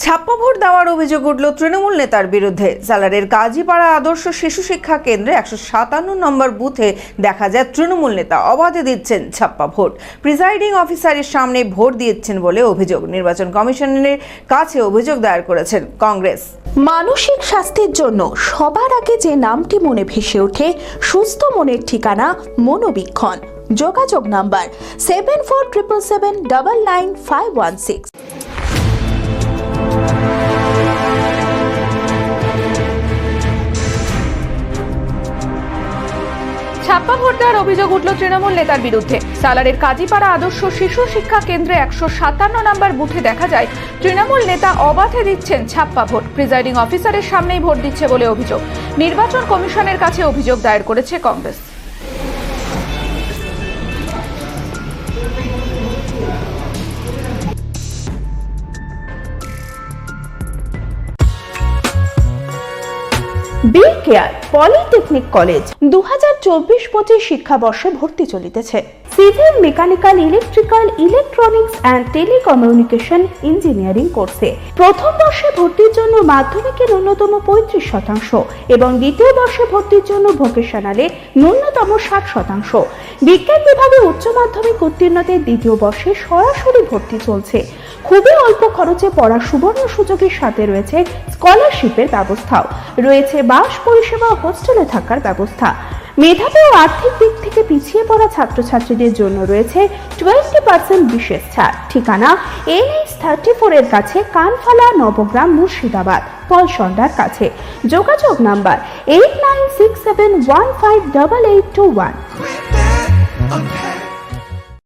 ছাপ্পা ভোট দেওয়ার অভিযোগ উঠল তৃণমূল নেতার বিরুদ্ধে। সালারের কাজীপাড়া আদর্শ শিশু শিক্ষা কেন্দ্রে 157 নম্বর বুথে দেখা যায় তৃণমূল নেতা অবাধে দিচ্ছেন ছাপ্পা ভোট। প্রিসাইডিং অফিসারের সামনে ভোট দিচ্ছেন বলে অভিযোগ। নির্বাচন কমিশনের কাছে অভিযোগ দায়ের করেছেন কংগ্রেস। মানসিক স্বাস্থ্যের জন্য সবার আগে যে নামটি মনে ভেসে ওঠে, সুস্থ মনের ঠিকানা মনোবীক্ষণ। যোগাযোগ নাম্বার 7477799516। ছাপ্পা ভোট দেওয়ার অভিযোগ উঠল তৃণমূল নেতার বিরুদ্ধে। সালারের কাজীপাড়া আদর্শ শিশু শিক্ষা কেন্দ্রে 157 নম্বর বুথে দেখা যায় তৃণমূল নেতা অবাধে দিচ্ছেন ছাপ্পা ভোট। প্রিসাইডিং অফিসারের সামনেই ভোট দিচ্ছে বলে অভিযোগ। নির্বাচন কমিশনের কাছে অভিযোগ দায়ের করেছে Congress. B care polytechnic college 2024-25 শিক্ষাবর্ষে ভর্তি চলিতেছে। Civil, mechanical, electrical, electronics and telecommunication engineering কোর্সে প্রথম বর্ষে ভর্তির জন্য মাধ্যমিকের ন্যূনতম 35% এবং দ্বিতীয় বর্ষে ভর্তির জন্য ভোকেশনালে ন্যূনতম 60%। বিজ্ঞান বিভাগে উচ্চ মাধ্যমিক উত্তীর্ণদের দ্বিতীয় বর্ষে সরাসরি ভর্তি চলছে। খুবই অল্প খরচে পড়ার সুবর্ণ সুযোগের সাথে রয়েছে স্কলারশিপের ব্যবস্থাও। রয়েছে বাস পরিষেবা ও হোস্টেলে থাকার ব্যবস্থা। মেধাবী ও আর্থিক দিক থেকে পিছিয়ে পড়া ছাত্রছাত্রীদের জন্য রয়েছে 20% বিশেষ ছাড়। ঠিকানা NH34 এর কাছে, কানফালা, নবগ্রাম, মুর্শিদাবাদ, পলসন্ডার কাছে। যোগাযোগ নাম্বার 8967158821।